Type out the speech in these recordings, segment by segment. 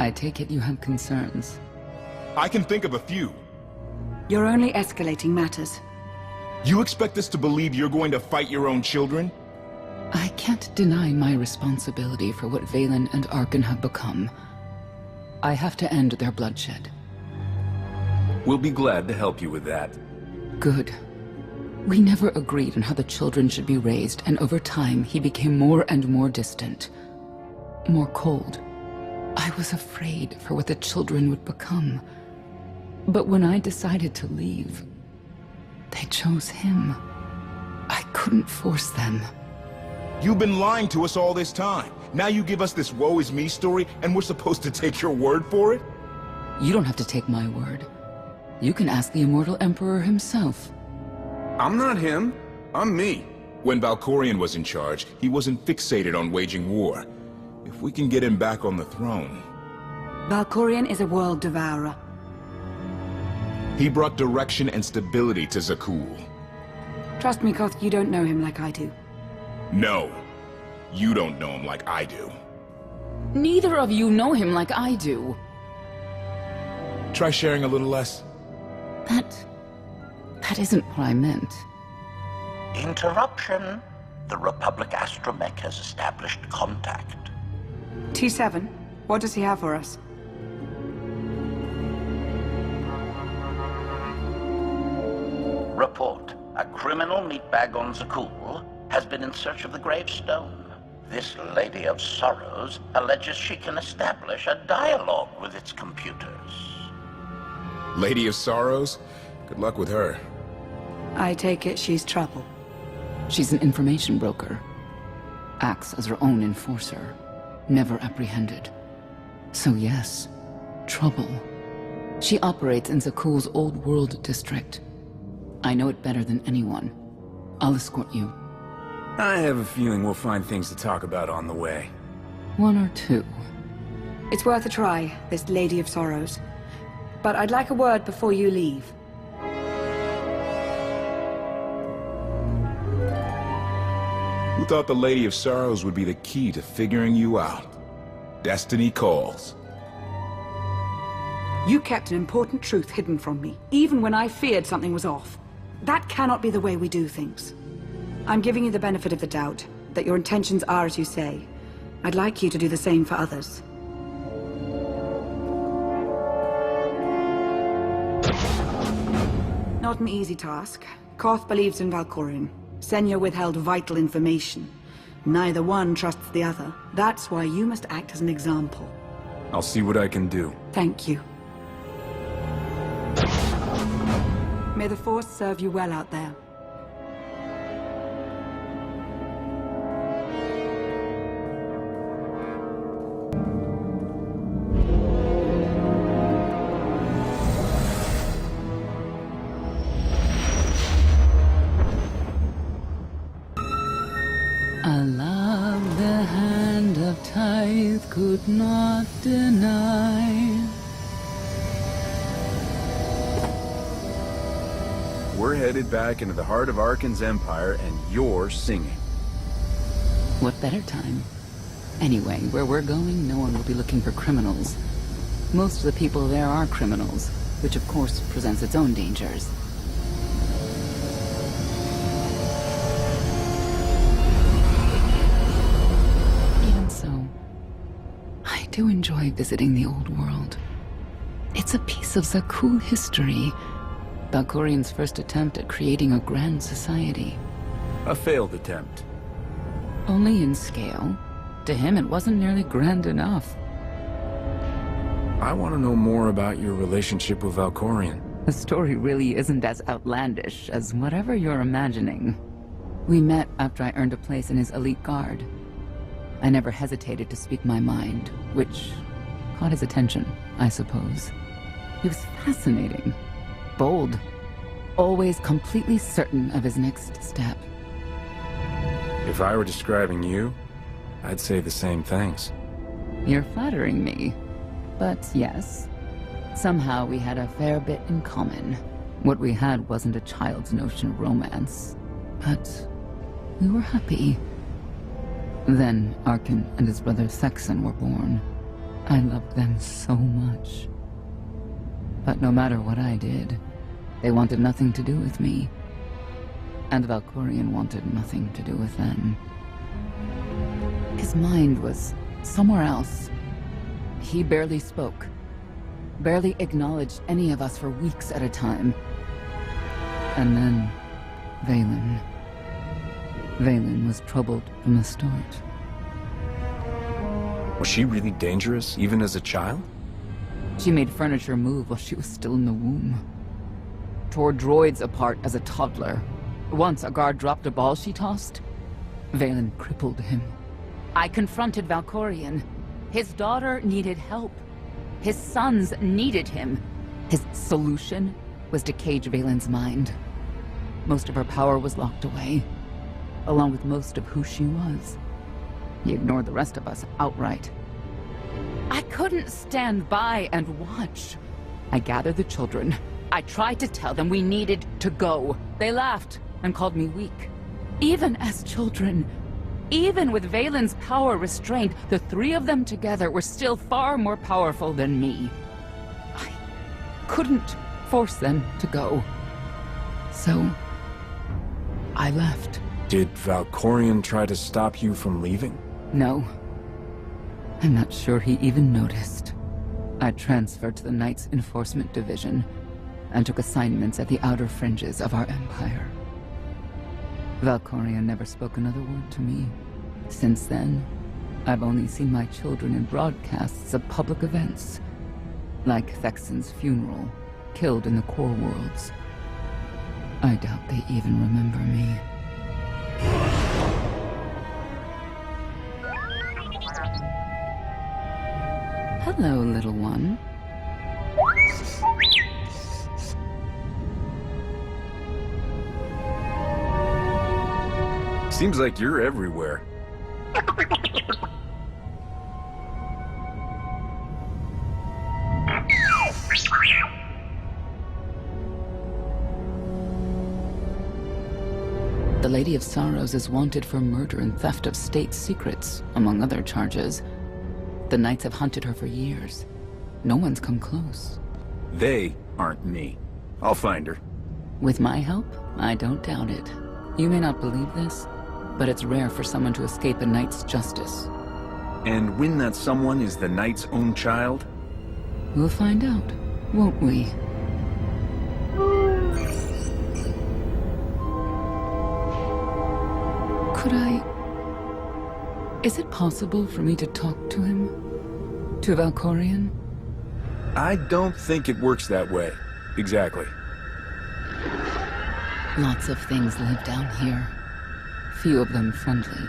I take it you have concerns. I can think of a few. You're only escalating matters. You expect us to believe you're going to fight your own children? I can't deny my responsibility for what Valen and Arkan have become. I have to end their bloodshed. We'll be glad to help you with that. Good. We never agreed on how the children should be raised, and over time he became more and more distant. More cold. I was afraid for what the children would become. But when I decided to leave, they chose him. I couldn't force them. You've been lying to us all this time. Now you give us this woe is me story, and we're supposed to take your word for it? You don't have to take my word. You can ask the Immortal Emperor himself. I'm not him. I'm me. When Valkorion was in charge, he wasn't fixated on waging war. If we can get him back on the throne... Valkorion is a world devourer. He brought direction and stability to Zakuul. Trust me, Koth, you don't know him like I do. No. You don't know him like I do. Neither of you know him like I do. Try sharing a little less. That isn't what I meant. Interruption. The Republic astromech has established contact. T7, what does he have for us? Report. A criminal meatbag on Zakuul has been in search of the Gravestone. This Lady of Sorrows alleges she can establish a dialogue with its computers. Lady of Sorrows? Good luck with her. I take it she's trouble. She's an information broker. Acts as her own enforcer. Never apprehended. So yes, trouble. She operates in Zakuul's Old World district. I know it better than anyone. I'll escort you. I have a feeling we'll find things to talk about on the way. One or two. It's worth a try, this Lady of Sorrows. But I'd like a word before you leave. Who thought the Lady of Sorrows would be the key to figuring you out? Destiny calls. You kept an important truth hidden from me, even when I feared something was off. That cannot be the way we do things. I'm giving you the benefit of the doubt, that your intentions are as you say. I'd like you to do the same for others. Not an easy task. Koth believes in Valkorion. Senya withheld vital information. Neither one trusts the other. That's why you must act as an example. I'll see what I can do. Thank you. May the Force serve you well out there. I love the hand of tithe could not deny. We're headed back into the heart of Arkan's empire, and you're singing. What better time? Anyway, where we're going, no one will be looking for criminals. Most of the people there are criminals, which of course presents its own dangers. Even so, I do enjoy visiting the old world. It's a piece of Zakuul history. Valkorion's first attempt at creating a grand society. A failed attempt. Only in scale. To him, it wasn't nearly grand enough. I want to know more about your relationship with Valkorion. The story really isn't as outlandish as whatever you're imagining. We met after I earned a place in his elite guard. I never hesitated to speak my mind, which caught his attention, I suppose. He was fascinating. Bold. Always completely certain of his next step. If I were describing you, I'd say the same things. You're flattering me. But yes, somehow we had a fair bit in common. What we had wasn't a child's notion of romance, but we were happy. Then Arkan and his brother Thexan were born. I loved them so much. But no matter what I did, they wanted nothing to do with me. And Valkorion wanted nothing to do with them. His mind was somewhere else. He barely spoke. Barely acknowledged any of us for weeks at a time. And then, Vaylin. Vaylin was troubled from the start. Was she really dangerous, even as a child? She made furniture move while she was still in the womb. Tore droids apart as a toddler. Once a guard dropped a ball she tossed. Vaylin crippled him. I confronted Valkorion. His daughter needed help. His sons needed him. His solution was to cage Vaylin's mind. Most of her power was locked away, along with most of who she was. He ignored the rest of us outright. I couldn't stand by and watch. I gathered the children. I tried to tell them we needed to go. They laughed and called me weak. Even as children, even with Vaylin's power restrained, the three of them together were still far more powerful than me. I couldn't force them to go. So, I left. Did Valkorion try to stop you from leaving? No. I'm not sure he even noticed. I transferred to the Knights Enforcement Division and took assignments at the outer fringes of our empire. Valkorion never spoke another word to me. Since then, I've only seen my children in broadcasts of public events, like Thexen's funeral, killed in the core worlds. I doubt they even remember me. Hello, little one. Seems like you're everywhere. The Lady of Sorrows is wanted for murder and theft of state secrets, among other charges. The Knights have hunted her for years. No one's come close. They aren't me. I'll find her. With my help, I don't doubt it. You may not believe this, but it's rare for someone to escape a Knight's justice. And when that someone is the Knight's own child? We'll find out, won't we? Could I... Is it possible for me to talk to him? To Valkorion? I don't think it works that way. Exactly. Lots of things live down here. Few of them friendly.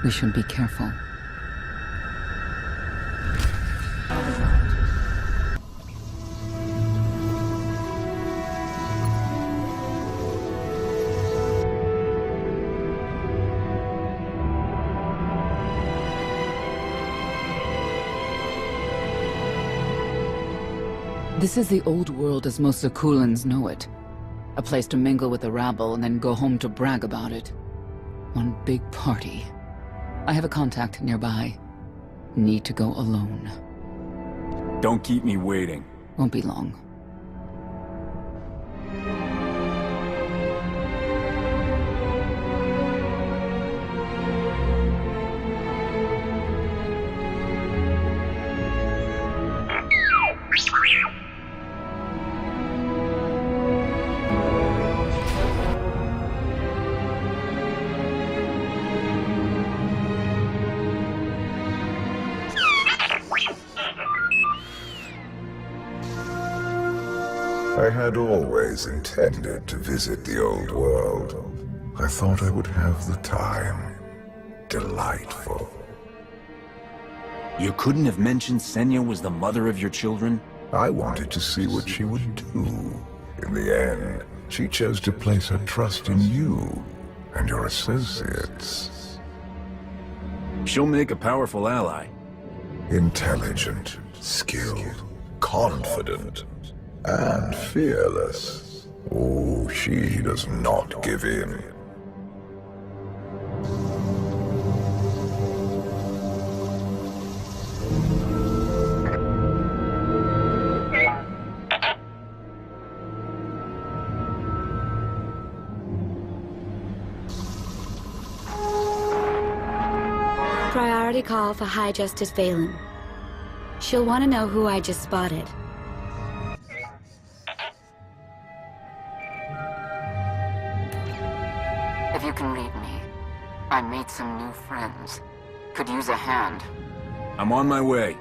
We should be careful. This is the old world as most Zakuulans know it. A place to mingle with the rabble and then go home to brag about it. One big party. I have a contact nearby. Need to go alone. Don't keep me waiting. Won't be long. I had always intended to visit the old world. I thought I would have the time. Delightful. You couldn't have mentioned Senya was the mother of your children? I wanted to see what she would do. In the end, she chose to place her trust in you and your associates. She'll make a powerful ally. Intelligent, skilled, confident, and fearless. Oh, she does not give in. priority call for High Justice Phelan. She'll want to know who I just spotted. If you can read me, I made some new friends. Could use a hand. I'm on my way.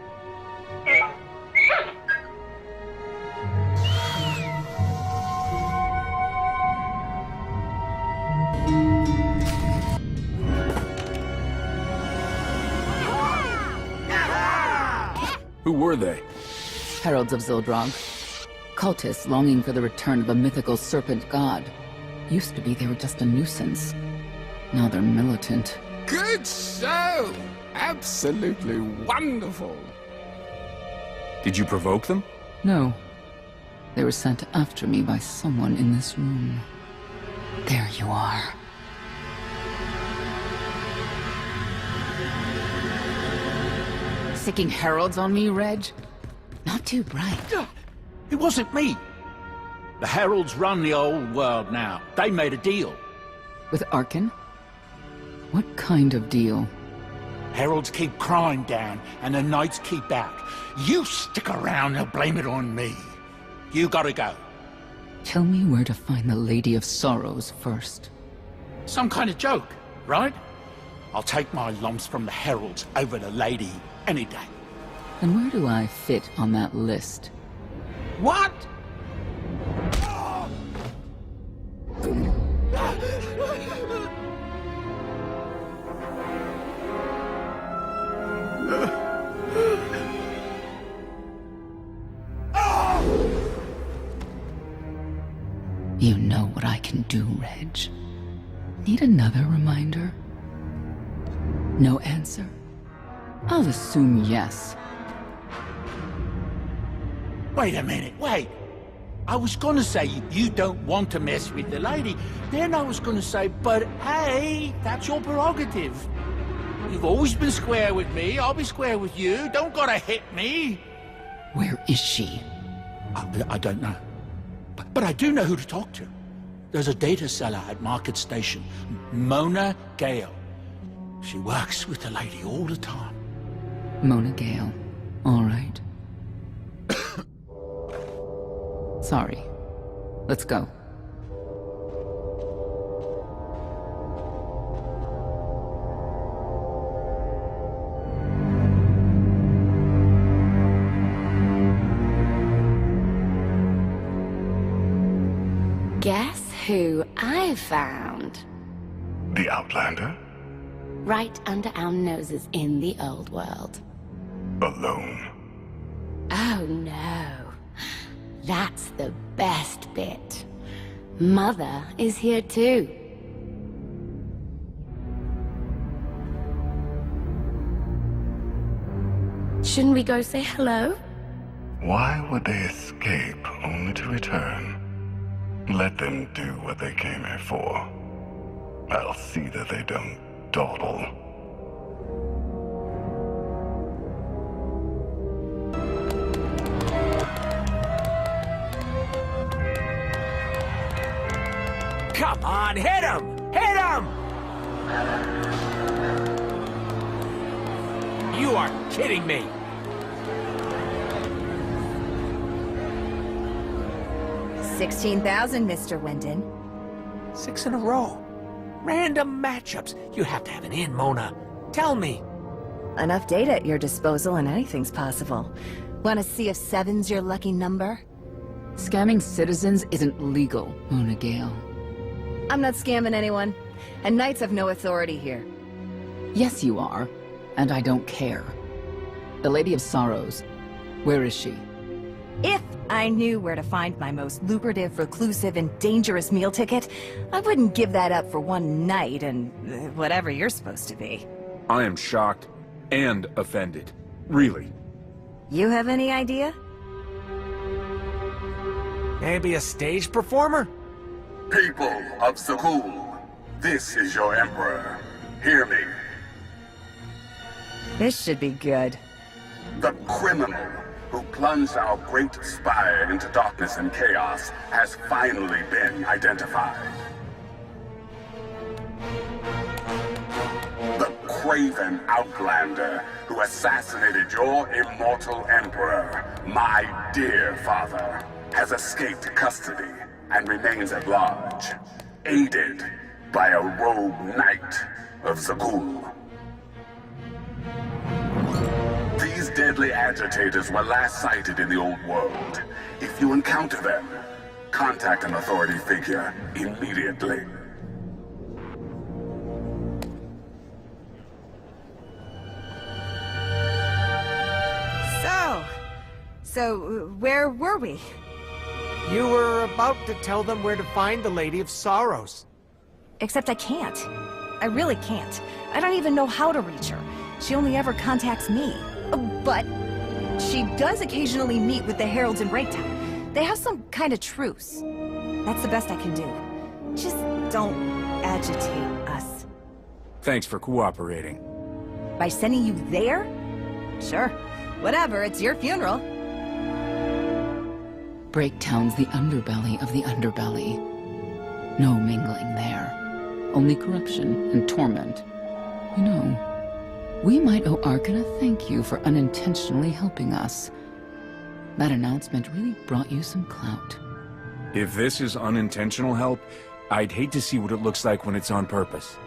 Who were they? Heralds of Zildrog. Cultists longing for the return of a mythical serpent god. Used to be they were just a nuisance. Now they're militant. Good show! Absolutely wonderful. Did you provoke them? No. They were sent after me by someone in this room. There you are. Sicking heralds on me, Reg? Not too bright. It wasn't me. The Heralds run the old world now. They made a deal. With Arkin? What kind of deal? Heralds keep crime down, and the Knights keep out. You stick around and blame it on me. You gotta go. Tell me where to find the Lady of Sorrows first. Some kind of joke, right? I'll take my lumps from the Heralds over the Lady any day. And where do I fit on that list? What? You know what I can do, Reg. Need another reminder? No answer? I'll assume yes. Wait a minute, wait. I was gonna say you don't want to mess with the lady. Then I was gonna say, but hey, that's your prerogative. You've always been square with me, I'll be square with you. Don't gotta hit me. Where is she? I don't know. But I do know who to talk to. There's a data seller at Market Station, Mona Gale. She works with the lady all the time. Mona Gale. All right. Sorry. Let's go. Guess who I found? The Outlander? Right under our noses in the old world. Alone. Oh no. That's the best bit. Mother is here too. Shouldn't we go say hello? Why would they escape only to return? Let them do what they came here for. I'll see that they don't dawdle. Come on, hit him! Hit him! You are kidding me! $16,000, Mr. Wyndon. 6 in a row. Random matchups. You have to have an in, Mona. Tell me. Enough data at your disposal and anything's possible. Want to see if 7's your lucky number? Scamming citizens isn't legal, Mona Gale. I'm not scamming anyone. And Knights have no authority here. Yes, you are. And I don't care. The Lady of Sorrows. Where is she? If I knew where to find my most lucrative, reclusive, and dangerous meal ticket, I wouldn't give that up for one night and whatever you're supposed to be. I am shocked and offended. Really. You have any idea? Maybe a stage performer? People of Zakuul, this is your Emperor. Hear me. This should be good. The criminal who plunged our great spire into darkness and chaos has finally been identified. The craven outlander who assassinated your immortal emperor, my dear father, has escaped custody and remains at large, aided by a rogue knight of Zakuul. These deadly agitators were last sighted in the old world. If you encounter them, contact an authority figure immediately. So, where were we? You were about to tell them where to find the Lady of Sorrows. Except I can't. I really can't. I don't even know how to reach her. She only ever contacts me. But she does occasionally meet with the Heralds in Breaktown. They have some kind of truce. That's the best I can do. Just don't agitate us. Thanks for cooperating. By sending you there? Sure. Whatever, it's your funeral. Breaktown's the underbelly of the underbelly. No mingling there. Only corruption and torment. You know, we might owe Arkin a thank you for unintentionally helping us. That announcement really brought you some clout. If this is unintentional help, I'd hate to see what it looks like when it's on purpose.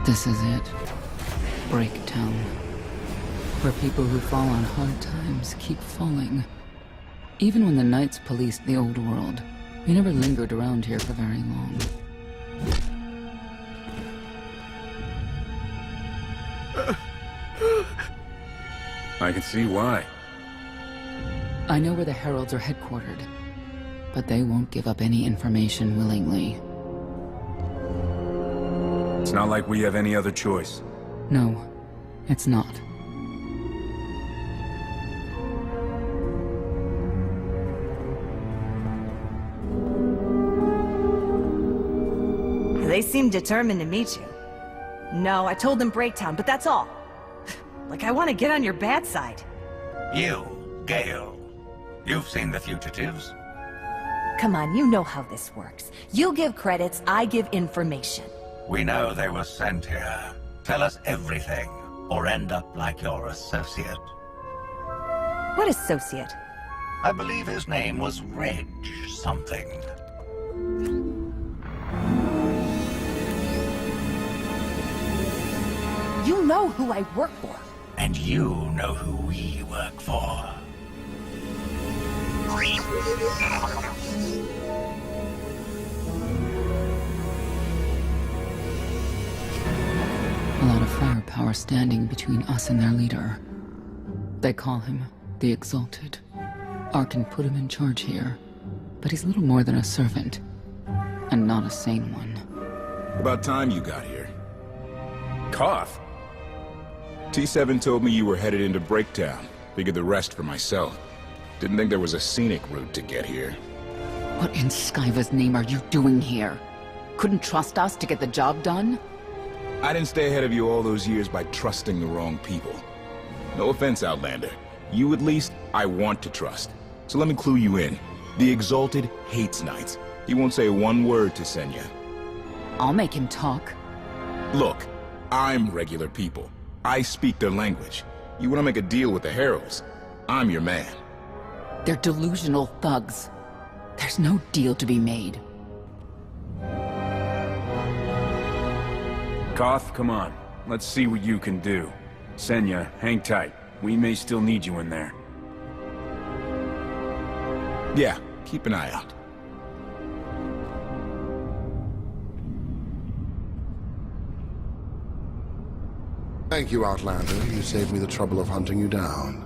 This is it. Breaktown. Where people who fall on hard times keep falling. Even when the Knights policed the old world, we never lingered around here for very long. I can see why. I know where the Heralds are headquartered, but they won't give up any information willingly. It's not like we have any other choice. No, it's not. They seem determined to meet you. No, I told them Breaktown, but that's all. Like I want to get on your bad side. You, Gale. You've seen the fugitives. Come on, you know how this works. You give credits, I give information. We know they were sent here. Tell us everything, or end up like your associate. What associate? I believe his name was Reg something. You know who I work for. And you know who we work for. A lot of firepower standing between us and their leader. They call him the Exalted. Arkin put him in charge here, but he's little more than a servant, and not a sane one. About time you got here. Koth? T7 told me you were headed into Breaktown. Figured the rest for myself. Didn't think there was a scenic route to get here. What in Skyva's name are you doing here? Couldn't trust us to get the job done? I didn't stay ahead of you all those years by trusting the wrong people. No offense, Outlander. You at least, I want to trust. So let me clue you in. The Exalted hates Knights. He won't say one word to Senya. I'll make him talk. Look, I'm regular people. I speak their language. You want to make a deal with the Heralds? I'm your man. They're delusional thugs. There's no deal to be made. Koth, come on. Let's see what you can do. Senya, hang tight. We may still need you in there. Yeah, keep an eye out. Thank you, Outlander. You saved me the trouble of hunting you down.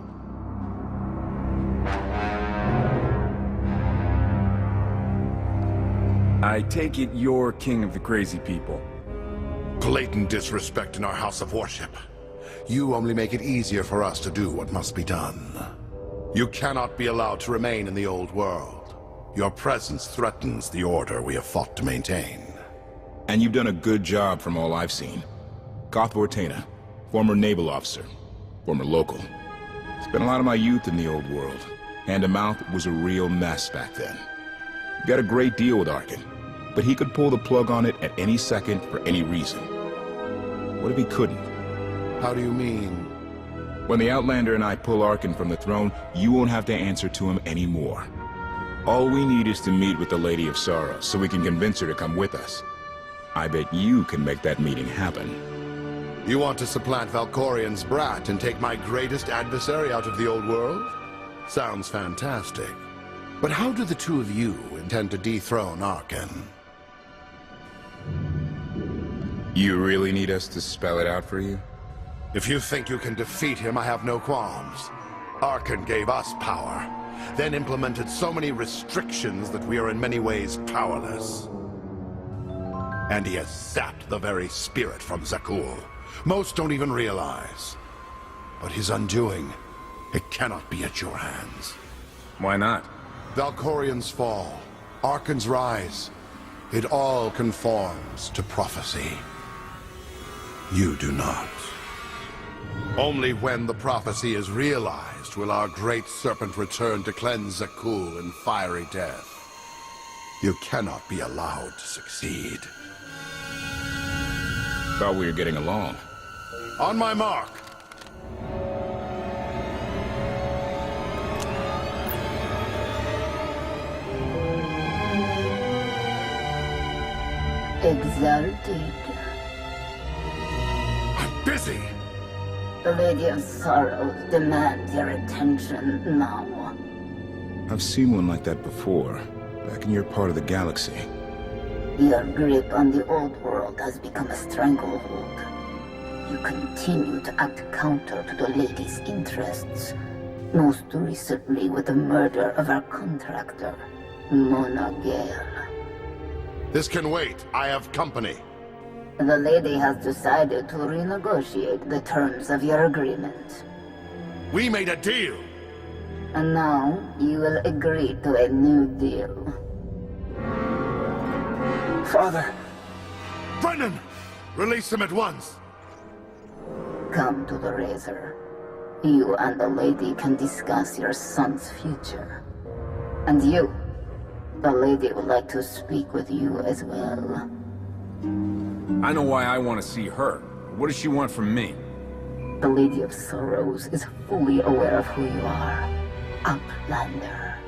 I take it you're king of the crazy people. Blatant disrespect in our house of worship. You only make it easier for us to do what must be done. You cannot be allowed to remain in the old world. Your presence threatens the order we have fought to maintain. And you've done a good job from all I've seen. Koth Vortena, former naval officer, former local. Spent a lot of my youth in the old world. Hand-to-mouth was a real mess back then. Got a great deal with Arkin, but he could pull the plug on it at any second for any reason. What if he couldn't? How do you mean? When the Outlander and I pull Arkin from the throne, you won't have to answer to him anymore. All we need is to meet with the Lady of Sorrows, so we can convince her to come with us. I bet you can make that meeting happen. You want to supplant Valkorian's brat and take my greatest adversary out of the old world? Sounds fantastic. But how do the two of you intend to dethrone Arkin? You really need us to spell it out for you? If you think you can defeat him, I have no qualms. Arkin gave us power, then implemented so many restrictions that we are in many ways powerless. And he has sapped the very spirit from Zakuul. Most don't even realize. But his undoing, it cannot be at your hands. Why not? Valkorian's fall, Arkin's rise, it all conforms to prophecy. You do not. Only when the prophecy is realized will our great serpent return to cleanse Zakuul in fiery death. You cannot be allowed to succeed. Thought we were getting along. On my mark. Exalted. I'm busy. The Lady of Sorrows demands your attention now. I've seen one like that before, back in your part of the galaxy. Your grip on the old world has become a stranglehold. You continue to act counter to the Lady's interests, most recently with the murder of our contractor, Mona Gale. This can wait. I have company. The Lady has decided to renegotiate the terms of your agreement. We made a deal! And now, you will agree to a new deal. Father! Brennan! Release him at once! Come to the Razor. You and the Lady can discuss your son's future. And you, the Lady would like to speak with you as well. I know why I want to see her. What does she want from me? The Lady of Sorrows is fully aware of who you are. Outlander.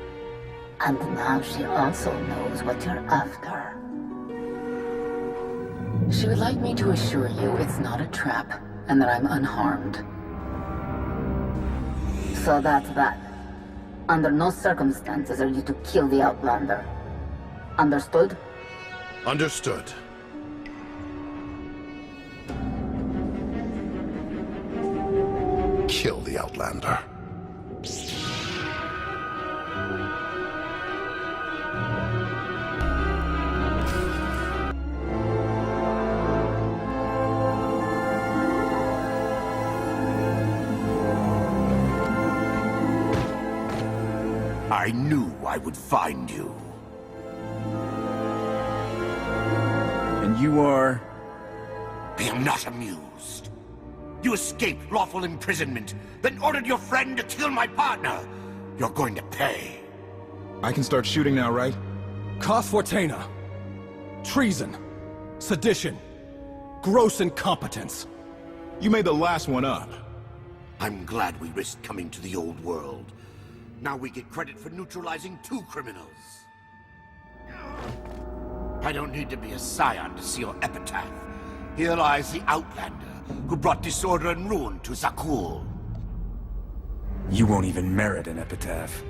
And now she also knows what you're after. She would like me to assure you it's not a trap, and that I'm unharmed. So that's that. Under no circumstances are you to kill the Outlander. Understood? Understood. Kill the Outlander. I knew I would find you. And you are? I am not amused. You escaped lawful imprisonment, then ordered your friend to kill my partner. You're going to pay. I can start shooting now, right? Swtor. Treason. Sedition. Gross incompetence. You made the last one up. I'm glad we risked coming to the old world. Now we get credit for neutralizing 2 criminals. I don't need to be a scion to see your epitaph. Here lies the Outlander, who brought disorder and ruin to Zakuul. You won't even merit an epitaph.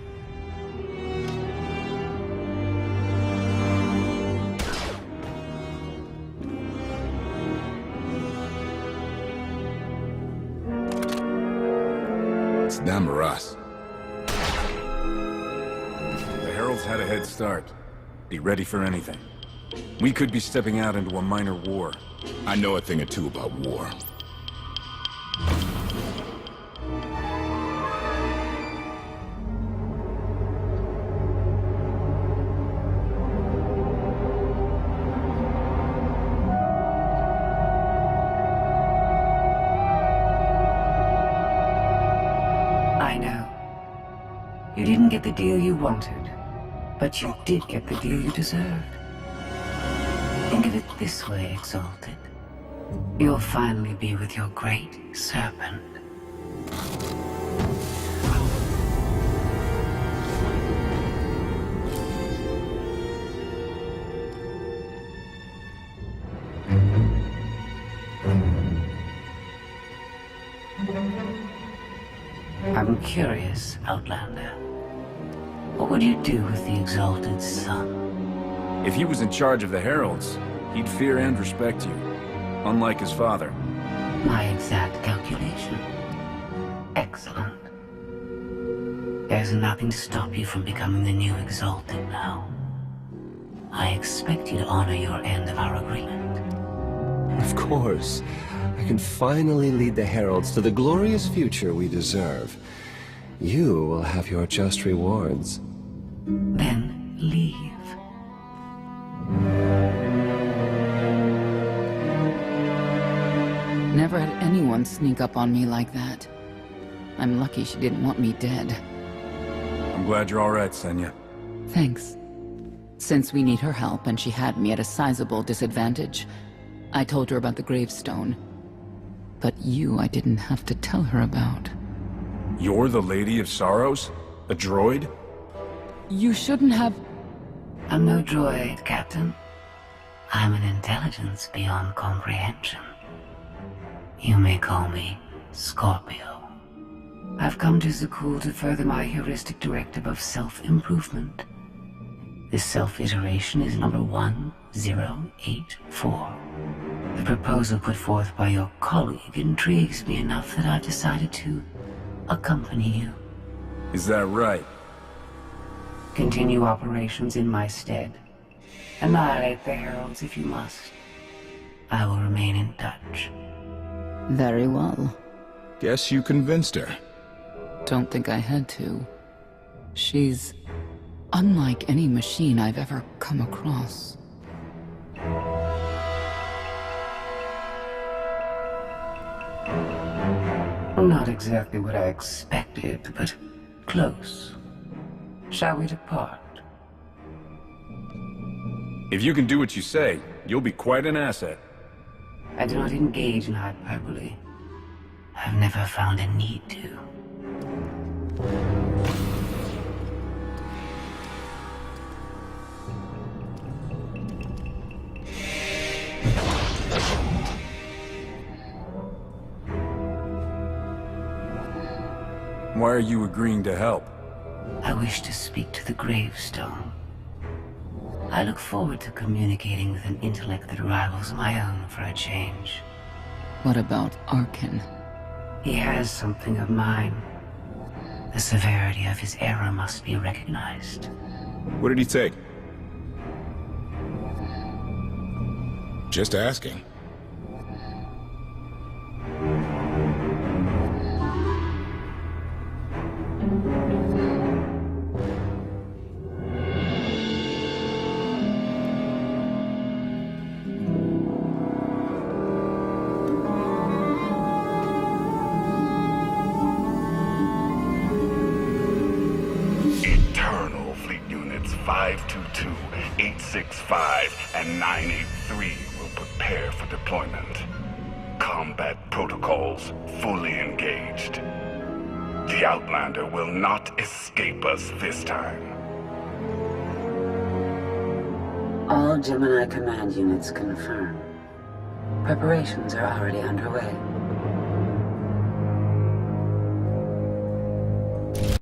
It's them or us. The Heralds had a head start. Be ready for anything. We could be stepping out into a minor war. I know a thing or two about war. I know. You didn't get the deal you wanted, but you did get the deal you deserved. Think of it this way, Exalted. You'll finally be with your great serpent. I'm curious, Outlander. What would you do with the Exalted Son? If he was in charge of the Heralds, he'd fear and respect you, unlike his father. My exact calculation. Excellent. There's nothing to stop you from becoming the new Exalted now. I expect you to honor your end of our agreement. Of course. I can finally lead the Heralds to the glorious future we deserve. You will have your just rewards. Then leave. Never had anyone sneak up on me like that. I'm lucky she didn't want me dead. I'm glad you're all right, Senya. Thanks. Since we need her help and she had me at a sizable disadvantage, I told her about the Gravestone. But you I didn't have to tell her about. You're the Lady of Sorrows? A droid? You shouldn't have... I'm no droid, Captain. I'm an intelligence beyond comprehension. You may call me Scorpio. I've come to Zakuul to further my heuristic directive of self-improvement. This self-iteration is number 1084. The proposal put forth by your colleague intrigues me enough that I've decided to accompany you. Is that right? Continue operations in my stead. Annihilate the Heralds if you must. I will remain in touch. Very well. Guess you convinced her. Don't think I had to. She's unlike any machine I've ever come across. Not exactly what I expected, but close. Shall we depart? If you can do what you say, you'll be quite an asset. I do not engage in hyperbole. I've never found a need to. Why are you agreeing to help? I wish to speak to the Gravestone. I look forward to communicating with an intellect that rivals my own for a change. What about Arkin? He has something of mine. The severity of his error must be recognized. What did he take? Just asking. Eternal Fleet Units 522, 865, and 983 will prepare for deployment. Combat protocols fully engaged. The Outlander will not escape us this time. All Gemini Command units confirm. Preparations are already underway.